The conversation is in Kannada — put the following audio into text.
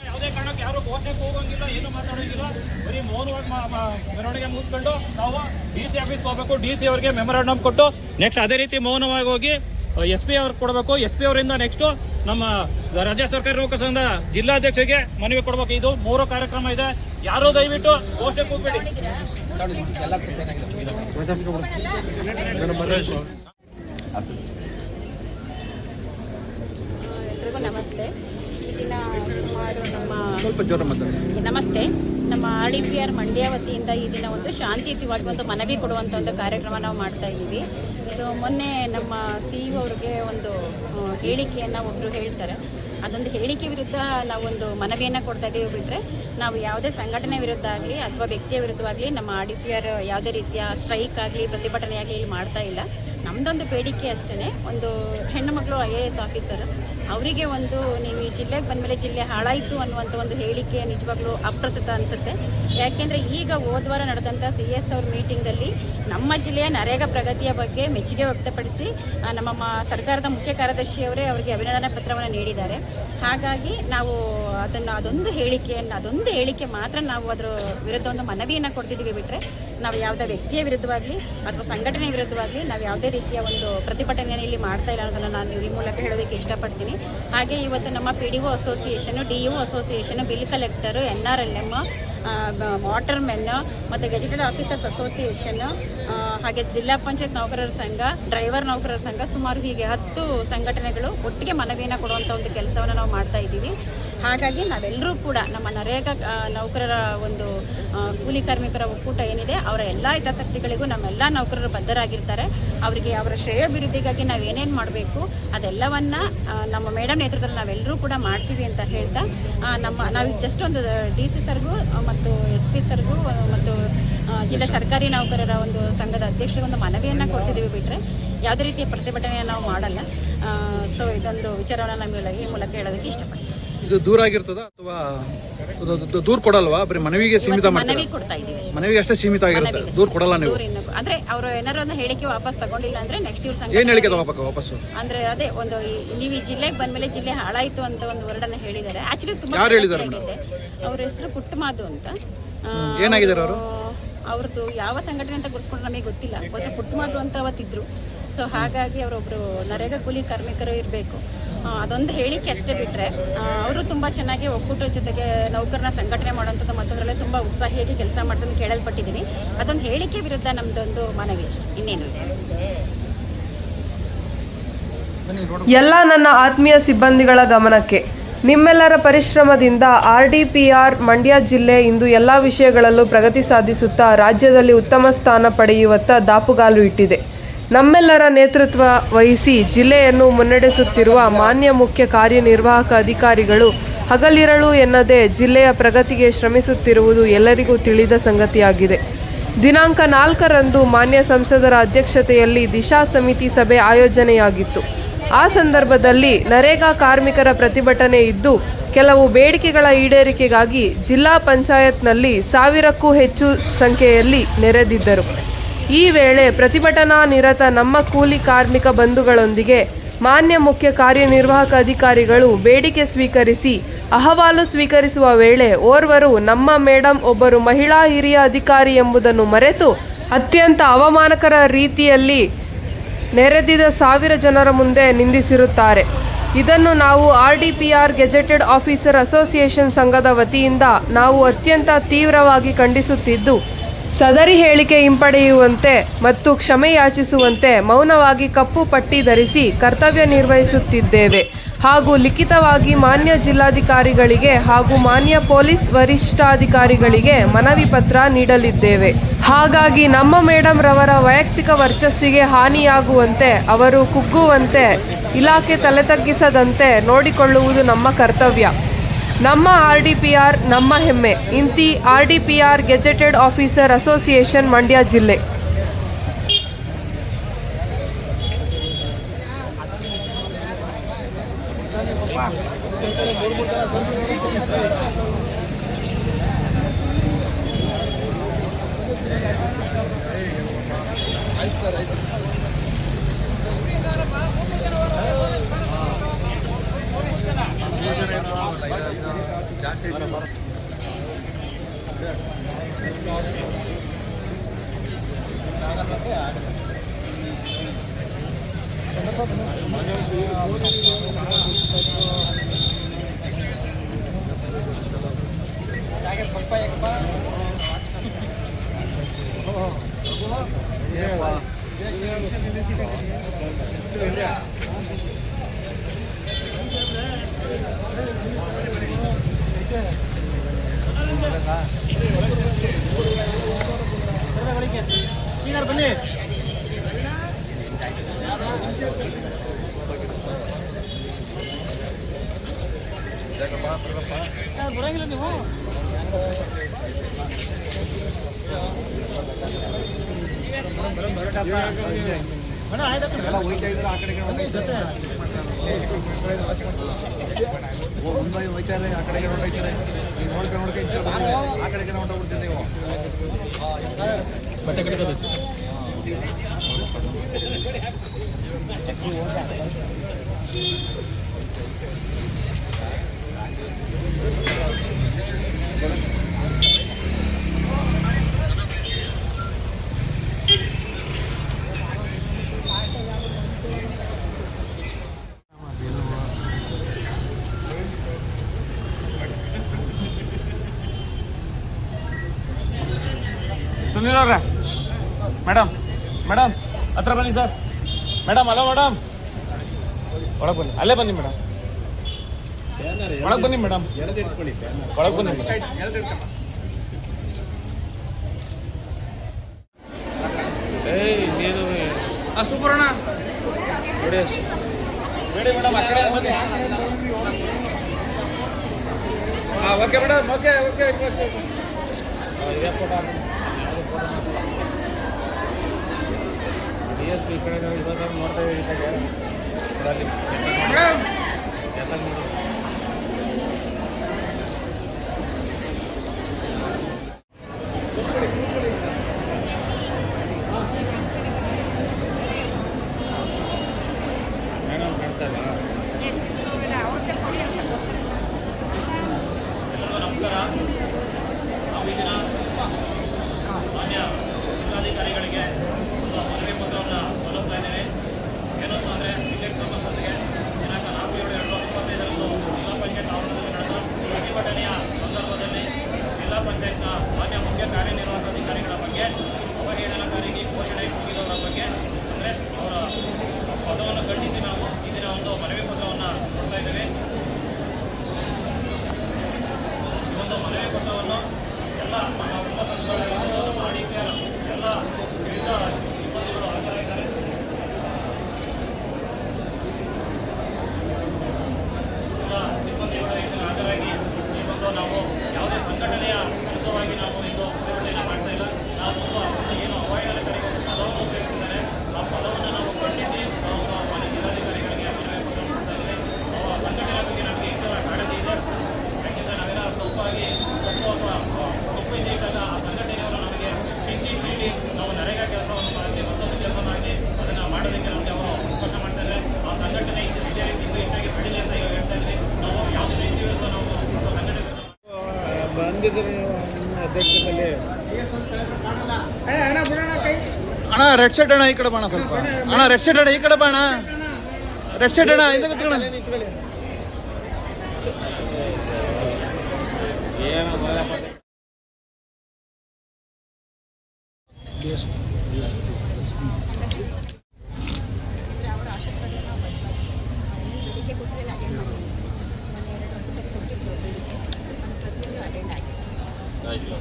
ಯಾವುದೇ ಕಾರಣಕ್ಕೆ ಯಾರು ಘೋಷಣೆಗೆ ಹೋಗೋಂಗಿಲ್ಲ, ಏನು ಮಾತಾಡೋಂಗಿಲ್ಲ. ಬರೀ ಮೌನವಾಗಿ ಮೆರವಣಿಗೆ ಮುಗಿಸ್ಕೊಂಡು ನಾವು DC ಆಫೀಸ್ ಹೋಗಬೇಕು. DC ಅವರಿಗೆ ಮೆಮೊರಾಂಡಮ್ ಕೊಟ್ಟು ನೆಕ್ಸ್ಟ್ ಅದೇ ರೀತಿ ಮೌನವಾಗಿ ಹೋಗಿ SP ಅವ್ರಿಗೆ ಕೊಡಬೇಕು. SP ಅವರಿಂದ ನೆಕ್ಸ್ಟ್ ನಮ್ಮ ರಾಜ್ಯ ಸರ್ಕಾರಿ ನೌಕರ ಸಂಘದ ಜಿಲ್ಲಾಧ್ಯಕ್ಷರಿಗೆ ಮನವಿ ಕೊಡಬೇಕು. ಇದು 3 ಕಾರ್ಯಕ್ರಮ ಇದೆ. ಯಾರು ದಯವಿಟ್ಟು ಘೋಷಣೆಗೆ ಹೋಗ್ಬೇಡಿ. ಎಲ್ರಿಗೂ ನಮಸ್ತೆ. ಇದನ್ನ ಸುಮಾರು ನಮಸ್ತೆ ನಮ್ಮ RDPR ಮಂಡ್ಯ ವತಿಯಿಂದ ಈ ದಿನ ಒಂದು ಶಾಂತಿಯುತವಾಗಿ ಒಂದು ಮನವಿ ಕೊಡುವಂಥ ಒಂದು ಕಾರ್ಯಕ್ರಮ ನಾವು ಮಾಡ್ತಾ ಇದ್ದೀವಿ. ಇದು ಮೊನ್ನೆ ನಮ್ಮ CEO ಅವರಿಗೆ ಒಂದು ಹೇಳಿಕೆಯನ್ನು ಒಬ್ಬರು ಹೇಳ್ತಾರೆ. ಅದೊಂದು ಹೇಳಿಕೆ ವಿರುದ್ಧ ನಾವೊಂದು ಮನವಿಯನ್ನು ಕೊಡ್ತಾ ಇದ್ದೀವಿ. ಬಿಟ್ಟರೆ ನಾವು ಯಾವುದೇ ಸಂಘಟನೆ ವಿರುದ್ಧ ಆಗಲಿ ಅಥವಾ ವ್ಯಕ್ತಿಯ ವಿರುದ್ಧವಾಗಲಿ ನಮ್ಮ RDPR ಯಾವುದೇ ರೀತಿಯ ಸ್ಟ್ರೈಕ್ ಆಗಲಿ ಪ್ರತಿಭಟನೆ ಆಗಲಿ ಇಲ್ಲಿ ಮಾಡ್ತಾ ಇಲ್ಲ. ನಮ್ಮದೊಂದು ಬೇಡಿಕೆ ಅಷ್ಟೇ. ಒಂದು ಹೆಣ್ಣು ಮಕ್ಕಳು IAS ಆಫೀಸರ್ ಅವರಿಗೆ ಒಂದು ನೀವು ಈ ಜಿಲ್ಲೆಗೆ ಬಂದಮೇಲೆ ಜಿಲ್ಲೆ ಹಾಳಾಯಿತು ಅನ್ನುವಂಥ ಒಂದು ಹೇಳಿಕೆ ನಿಜವಾಗ್ಲೂ ಅಪ್ರಸ್ತುತ ಅನಿಸುತ್ತೆ. ಯಾಕೆಂದರೆ ಈಗ ಹೋದ್ವಾರ ನಡೆದಂಥ CS ಅವ್ರ ಮೀಟಿಂಗಲ್ಲಿ ನಮ್ಮ ಜಿಲ್ಲೆಯ ನರೇಗಾ ಪ್ರಗತಿಯ ಬಗ್ಗೆ ಮೆಚ್ಚುಗೆ ವ್ಯಕ್ತಪಡಿಸಿ ನಮ್ಮ ಸರ್ಕಾರದ ಮುಖ್ಯ ಕಾರ್ಯದರ್ಶಿಯವರೇ ಅವರಿಗೆ ಅಭಿನಂದನಾ ಪತ್ರವನ್ನು ನೀಡಿದ್ದಾರೆ. ಹಾಗಾಗಿ ನಾವು ಅದೊಂದು ಹೇಳಿಕೆ ಮಾತ್ರ ನಾವು ಅದರ ವಿರುದ್ಧ ಒಂದು ಮನವಿಯನ್ನು ಕೊಡ್ತಿದ್ದೀವಿ. ಬಿಟ್ಟರೆ ನಾವು ಯಾವುದೇ ವ್ಯಕ್ತಿಯ ವಿರುದ್ಧವಾಗಲಿ ಅಥವಾ ಸಂಘಟನೆ ವಿರುದ್ಧವಾಗಲಿ ನಾವು ಯಾವುದೇ ರೀತಿಯ ಒಂದು ಪ್ರತಿಭಟನೆಯನ್ನು ಇಲ್ಲಿ ಮಾಡ್ತಾ ಇಲ್ಲ ಅನ್ನೋದನ್ನು ನಾನು ಈ ಮೂಲಕ ಹೇಳೋದಕ್ಕೆ ಇಷ್ಟಪಡ್ತೀನಿ. ಹಾಗೆ ಇವತ್ತು ನಮ್ಮ PDO association, DO association, bill collector, NRLM, water men ಮತ್ತು ಗೆಜೆಟೆಡ್ ಆಫೀಸರ್ಸ್ ಅಸೋಸಿಯೇಷನ್ನು, ಹಾಗೆ ಜಿಲ್ಲಾ ಪಂಚಾಯತ್ ನೌಕರರ ಸಂಘ, ಡ್ರೈವರ್ ನೌಕರರ ಸಂಘ, ಸುಮಾರು ಹೀಗೆ 10 ಸಂಘಟನೆಗಳು ಒಟ್ಟಿಗೆ ಮನವಿಯನ್ನು ಕೊಡುವಂಥ ಒಂದು ಕೆಲಸವನ್ನು ನಾವು ಮಾಡ್ತಾ ಇದ್ದೀವಿ. ಹಾಗಾಗಿ ನಾವೆಲ್ಲರೂ ಕೂಡ ನಮ್ಮ ನರೇಗಾ ನೌಕರರ ಒಂದು ಕೂಲಿ ಕಾರ್ಮಿಕರ ಒಕ್ಕೂಟ ಏನಿದೆ ಅವರ ಎಲ್ಲ ಹಿತಾಸಕ್ತಿಗಳಿಗೂ ನಮ್ಮೆಲ್ಲ ನೌಕರರು ಬದ್ಧರಾಗಿರ್ತಾರೆ. ಅವರಿಗೆ ಅವರ ಶ್ರೇಯೋಭಿವೃದ್ಧಿಗಾಗಿ ನಾವು ಏನೇನು ಮಾಡಬೇಕು ಅದೆಲ್ಲವನ್ನು ನಮ್ಮ ಮೇಡಮ್ ನೇತೃತ್ವದಲ್ಲಿ ನಾವೆಲ್ಲರೂ ಕೂಡ ಮಾಡ್ತೀವಿ ಅಂತ ಹೇಳ್ತಾ ನಾವು ಜಸ್ಟ್ ಒಂದು DC ಸರ್ಗೂ ಮತ್ತು SP ಸರ್ಗೂ ಮತ್ತು ಜಿಲ್ಲಾ ಸರ್ಕಾರಿ ನೌಕರರ ಒಂದು ಸಂಘದ ಅಧ್ಯಕ್ಷರಿಗೆ ಒಂದು ಮನವಿಯನ್ನು ಕೊಡ್ತಿದ್ದೀವಿ. ಬಿಟ್ಟರೆ ಯಾವುದೇ ರೀತಿಯ ಪ್ರತಿಭಟನೆಯನ್ನು ನಾವು ಮಾಡಲ್ಲ. ಸೊ ಇದೊಂದು ವಿಚಾರವನ್ನು ನಮ್ಮ ಈ ಮೂಲಕ ಹೇಳೋದಕ್ಕೆ ಇಷ್ಟಪಡ್ತೀನಿ. ಇದು ದೂರ ಆಗಿರ್ತದ ಅಥವಾ ದೂರ ಕೊಡಲ್ವಾ? ಬರೀ ಮನವಿಗೆ ಸೀಮಿತ ಮನವಿ ಕೊಡ್ತಾ ಇದ್ದೀವಿ. ಮನವಿಗೆ ಅಷ್ಟೇ ಸೀಮಿತ ಆಗಿರುತ್ತೆ, ದೂರ ಕೊಡಲ್ಲ ನೀವು? ಅಂದ್ರೆ ಅವರು ಏನಾರು ಒಂದು ಹೇಳಿಕೆ ವಾಪಸ್ ತಗೊಂಡಿಲ್ಲ ಅಂದ್ರೆ ನೆಕ್ಸ್ಟ್ ಇವ್ರ ಏನ್ ಹೇಳಿಕೆ ತಗೋಬೇಕು ವಾಪಸ್? ಅಂದ್ರೆ ಅದೇ ಒಂದು ನೀವು ಈ ಜಿಲ್ಲೆಗೆ ಬಂದ್ಮೇಲೆ ಜಿಲ್ಲೆ ಹಾಳಾಯ್ತು ಅಂತ ಒಂದು ವರ್ಡನ್ನ ಹೇಳಿದ್ದಾರೆ. ಆಕ್ಚುಲಿ ತುಂಬಾ ಯಾರು ಹೇಳಿದ್ದಾರೆ? ಅವ್ರ ಹೆಸರು ಪುಟ್ಟಮಾದು ಅಂತ. ಏನಾಗಿದ್ದಾರೆ ಅವರು? ಅವ್ರದ್ದು ಯಾವ ಸಂಘಟನೆ ಅಂತ ಗುರ್ಸ್ಕೊಂಡು ನಮಗೆ ಗೊತ್ತಿಲ್ಲ. ಅವ್ರ ಪುಟ್ಟಮಾದು ಅಂತ ಅವತ್ತಿದ್ರು. ಸೊ ಹಾಗಾಗಿ ಅವರೊಬ್ಬರು ನರೇಗಾ ಕೂಲಿ ಕಾರ್ಮಿಕರು ಇರಬೇಕು. ಅದೊಂದು ಹೇಳಿಕೆ ಅಷ್ಟೇ. ಬಿಟ್ಟರೆ ಅವರು ತುಂಬ ಚೆನ್ನಾಗಿ ಒಕ್ಕೂಟದ ಜೊತೆಗೆ ನೌಕರನ ಸಂಘಟನೆ ಮಾಡುವಂಥದ್ದು ಮತ್ತೊಂದರಲ್ಲೇ ತುಂಬ ಉತ್ಸಾಹಿಯಾಗಿ ಕೆಲಸ ಮಾಡೋದನ್ನು ಕೇಳಲ್ಪಟ್ಟಿದ್ದೀನಿ. ಅದೊಂದು ಹೇಳಿಕೆ ವಿರುದ್ಧ ನಮ್ಮದೊಂದು ಮನವಿ ಅಷ್ಟೇ, ಇನ್ನೇನು. ಎಲ್ಲ ನನ್ನ ಆತ್ಮೀಯ ಸಿಬ್ಬಂದಿಗಳ ಗಮನಕ್ಕೆ, ನಿಮ್ಮೆಲ್ಲರ ಪರಿಶ್ರಮದಿಂದ RDPR ಮಂಡ್ಯ ಜಿಲ್ಲೆ ಇಂದು ಎಲ್ಲ ವಿಷಯಗಳಲ್ಲೂ ಪ್ರಗತಿ ಸಾಧಿಸುತ್ತಾ ರಾಜ್ಯದಲ್ಲಿ ಉತ್ತಮ ಸ್ಥಾನ ಪಡೆಯುವತ್ತ ದಾಪುಗಾಲು ಇಟ್ಟಿದೆ. ನಮ್ಮೆಲ್ಲರ ನೇತೃತ್ವ ವಹಿಸಿ ಜಿಲ್ಲೆಯನ್ನು ಮುನ್ನಡೆಸುತ್ತಿರುವ ಮಾನ್ಯ ಮುಖ್ಯ ಕಾರ್ಯನಿರ್ವಾಹಕ ಅಧಿಕಾರಿಗಳು ಹಗಲಿರಳು ಎನ್ನದೆ ಜಿಲ್ಲೆಯ ಪ್ರಗತಿಗೆ ಶ್ರಮಿಸುತ್ತಿರುವುದು ಎಲ್ಲರಿಗೂ ತಿಳಿದ ಸಂಗತಿಯಾಗಿದೆ. ದಿನಾಂಕ 4ರಂದು ಮಾನ್ಯ ಸಂಸದರ ಅಧ್ಯಕ್ಷತೆಯಲ್ಲಿ ದಿಶಾ ಸಮಿತಿ ಸಭೆ ಆಯೋಜನೆಯಾಗಿತ್ತು. ಆ ಸಂದರ್ಭದಲ್ಲಿ ನರೇಗಾ ಕಾರ್ಮಿಕರ ಪ್ರತಿಭಟನೆ ಇದ್ದು ಕೆಲವು ಬೇಡಿಕೆಗಳ ಈಡೇರಿಕೆಗಾಗಿ ಜಿಲ್ಲಾ ಪಂಚಾಯತ್ನಲ್ಲಿ 1000ಕ್ಕೂ ಹೆಚ್ಚು ಸಂಖ್ಯೆಯಲ್ಲಿ ನೆರೆದಿದ್ದರು. ಈ ವೇಳೆ ಪ್ರತಿಭಟನಾ ನಿರತ ನಮ್ಮ ಕೂಲಿ ಕಾರ್ಮಿಕ ಬಂಧುಗಳೊಂದಿಗೆ ಮಾನ್ಯ ಮುಖ್ಯ ಕಾರ್ಯನಿರ್ವಾಹಕ ಅಧಿಕಾರಿಗಳು ಬೇಡಿಕೆ ಸ್ವೀಕರಿಸಿ ಅಹವಾಲು ಸ್ವೀಕರಿಸುವ ವೇಳೆ ಓರ್ವರು ನಮ್ಮ ಮೇಡಮ್ ಒಬ್ಬರು ಮಹಿಳಾ ಹಿರಿಯ ಅಧಿಕಾರಿ ಎಂಬುದನ್ನು ಮರೆತು ಅತ್ಯಂತ ಅವಮಾನಕರ ರೀತಿಯಲ್ಲಿ ನೆರೆದಿದ್ದ 1000 ಜನರ ಮುಂದೆ ನಿಂದಿಸಿರುತ್ತಾರೆ. ಇದನ್ನು ನಾವು RDPR ಗೆಜೆಟೆಡ್ ಆಫೀಸರ್ ಅಸೋಸಿಯೇಷನ್ ಸಂಘದ ವತಿಯಿಂದ ನಾವು ಅತ್ಯಂತ ತೀವ್ರವಾಗಿ ಖಂಡಿಸುತ್ತಿದ್ದು, ಸದರಿ ಹೇಳಿಕೆ ಹಿಂಪಡೆಯುವಂತೆ ಮತ್ತು ಕ್ಷಮೆ ಯಾಚಿಸುವಂತೆ ಮೌನವಾಗಿ ಕಪ್ಪು ಪಟ್ಟಿ ಧರಿಸಿ ಕರ್ತವ್ಯ ನಿರ್ವಹಿಸುತ್ತಿದ್ದೇವೆ ಹಾಗೂ ಲಿಖಿತವಾಗಿ ಮಾನ್ಯ ಜಿಲ್ಲಾಧಿಕಾರಿಗಳಿಗೆ ಹಾಗೂ ಮಾನ್ಯ ಪೊಲೀಸ್ ವರಿಷ್ಠಾಧಿಕಾರಿಗಳಿಗೆ ಮನವಿ ಪತ್ರ ನೀಡಲಿದ್ದೇವೆ. ಹಾಗಾಗಿ ನಮ್ಮ ಮೇಡಮ್ ರವರ ವೈಯಕ್ತಿಕ ವರ್ಚಸ್ಸಿಗೆ ಹಾನಿಯಾಗುವಂತೆ, ಅವರು ಕುಗ್ಗುವಂತೆ ಇಲಾಖೆ ತಲೆತಗ್ಗಿಸದಂತೆ ನೋಡಿಕೊಳ್ಳುವುದು ನಮ್ಮ ಕರ್ತವ್ಯ. ನಮ್ಮ RDPR ನಮ್ಮ ಹೆಮ್ಮೆ. ಇಂತಿ RDPR gazetted officer association Mandya ಜಿಲ್ಲೆ. ಬನ್ನಿ. ಬರಂಗಿಲ್ಲ ನೀವು ಮುಂದೆ ಹೋಗ್ತಾರೆ, ಆ ಕಡೆಗೆ ಹೊರಟೋಗ್ತಾರೆ. ನೀವು ನೋಡ್ಕೊಂಡು ಆ ಕಡೆಗೆ ಹೊರಟೋಗ್ಬಿಡ್ತೀರಿ ನೀವು. ಬಟ್ಟೆ ಕಟ್ಕೋಬೇಕು. ಸುನೀಲ್ ಅವ್ರೆ, ಮೇಡಮ್ ಮೇಡಮ್ ಹತ್ರ ಬನ್ನಿ ಸರ್. ಮೇಡಮ್ ಹಲೋ ಮೇಡಮ್, ಒಳಗೆ ಬನ್ನಿ. ಅಲ್ಲೇ ಬನ್ನಿ ಮೇಡಮ್, ಒಳಗೆ ಬನ್ನಿ ಮೇಡಮ್, ಒಳಗೆ ಬನ್ನಿ. ಇನ್ನೇನು ಸೂಪರಣ್ಣ ನೋಡಿ ಬೇಡಿ ಮೇಡಮ್, ಆ ಕಡೆ ಬನ್ನಿ. ಹಾಂ okay madam, okay okay okay. ಇದೇ ಫೋಟೋ DSP ಈ ಕಡೆ ಇವಾಗ ನೋಡ್ತಾ ಇದ್ದೀವಿ. ಮೇಡಮ್ ಕಾಣಿಸಲ್ಲ. ಎಲ್ಲರಿಗೂ ನಮಸ್ಕಾರ. ನಾವು ಈ ದಿನ ಮಾನ್ಯ ಜಿಲ್ಲಾಧಿಕಾರಿಗಳಿಗೆ ಮನವಿ ಪತ್ರವನ್ನು ಸಲ್ಲಿಸ್ತಾ ಇದ್ದೇವೆ. ಏನಂತ ಅಂದರೆ ವಿಷಯಕ್ಕೆ ಸಂಬಂಧಪಟ್ಟಿಗೆ ದಿನಾಂಕ 4/7/2025 ಜಿಲ್ಲಾ ಪಂಚಾಯತ್ ಆವರಣದಲ್ಲಿ ನಡೆದ ಪ್ರತಿಭಟನೆಯ ಸಂದರ್ಭದಲ್ಲಿ ಜಿಲ್ಲಾ ಪಂಚಾಯತ್ನ ಮಾನ್ಯ ಮುಖ್ಯ ಕಾರ್ಯನಿರ್ವಾಹಕ ಅಧಿಕಾರಿಗಳ ಬಗ್ಗೆ ಅವಹೇಳನಕಾರಿಗೆ ಘೋಷಣೆ ಕೂಗಿದವರ ಬಗ್ಗೆ ಅಂದರೆ ಅವರ ಪದವನ್ನು ಖಂಡಿಸಿ ನಾವು ಈ ದಿನ ಒಂದು ಮನವಿ ಪತ್ರವನ್ನು ಕೊಡ್ತಾ ಇದ್ದೇವೆ. ಈ ಒಂದು ಮನವಿ ಪತ್ರವನ್ನು ಎಲ್ಲ ನಮ್ಮ ಉಪಸಂಘಗಳಾಗಿರ್ಬೋದು, ನಮ್ಮ ADPR ಎಲ್ಲ ವಿವಿಧ ಸಿಬ್ಬಂದಿಗಳು ಹಾಜರಾಗಿದ್ದಾರೆ. ಎಲ್ಲ ಸಿಬ್ಬಂದಿಗಳು ಇದನ್ನು ಹಾಜರಾಗಿ ಈ ಒಂದು ನಾವು ಯಾವುದೇ ಸಂಘಟನೆಯ ವಿರುದ್ಧವಾಗಿ ನಾವು ಇದು ಪ್ರತಿಭಟನೆ ಮಾಡ್ತಾ ಇಲ್ಲ. ನಾವು ಒಂದು ಏನು ಅವಹೇಳನಕಾರಿಗೆ ಒಂದು ಪದವನ್ನು ಉಪಯೋಗಿಸಿದ್ದಾರೆ, ಆ ಪದವನ್ನು ನಾವು ಖಂಡಿಸಿ ನಾವು ಮಾನ್ಯ ಜಿಲ್ಲಾಧಿಕಾರಿಗಳಿಗೆ ಮನವಿ ಪತ್ರ ಮಾಡ್ತಾ ಇದ್ದೀವಿ. ಸಂಘಟನೆ ಬಗ್ಗೆ ನಮಗೆ ಹೆಚ್ಚಿನ ಕಾಳಜಿ ಇದೆ. ಯಾಕೆಂದರೆ ನಾವೆಲ್ಲ ತಪ್ಪಾಗಿ ತಪ್ಪು ಇದ್ದಾಗ ಆ ಸಂಘಟನೆಯವರು ನಮಗೆ ಕಿಂಚಿ ನೀಡಿ ನಾವು ನರೇಗಾ ಕೆಲಸವನ್ನು ಮಾಡಲಿ ಮತ್ತೊಂದು ಕೆಲಸ ಮಾಡಲಿ ಅದನ್ನು ಮಾಡೋದಕ್ಕೆ ನಮಗೆ ಅವರು ಅವಕಾಶ ಮಾಡ್ತಾ ಇದ್ದಾರೆ. ಆ ಸಂಘಟನೆ ಇದೇ ರೀತಿ ಇನ್ನೂ ಹೆಚ್ಚಾಗಿ ಬೆಳೀಲಿ ಅಂತ ಹೇಳ್ತಾ ಇದ್ವಿ. ನಾವು ಯಾವುದೇ ರೀತಿ ವಿರುದ್ಧ ನಾವು ಸಂಘಟನೆ ಬಂದಿದ್ದರೆ ಅಧ್ಯಕ್ಷದಲ್ಲಿ ಅಣ್ಣ ರೆಡ್ ಶರ್ಟ್ ಅಣ್ಣ ಈ ಕಡೆ ಬಾಣ ಸ್ವಲ್ಪ. ಅಣ್ಣ ರೆಡ್ ಶರ್ಟ್ ಅಣ್ಣ ಈ ಕಡೆ ಬಾಣ. ರೆಡ್ ಶರ್ಟ್ ಅಣ್ಣ ಇಂದ ಕೂತ್ಕೊಳ್ಳೋಣ. ಅವರ ಆಶೀರ್ವಾದ ನಾವು ಬೆಳಿಗ್ಗೆ ಕೂತ್ರೆ ಅಟೆಂಡ್ ಮಾಡಿದ್ವಿ. ಮೊನ್ನೆ 2 ಗಂಟೆಗೆ ಕೊಟ್ಟಿದ್ದು, ನಮ್ಮ ಪ್ರತಿಯೊಂದು ಅಟೆಂಡ್ ಆಗಿದೆ. ಆಯಿತು.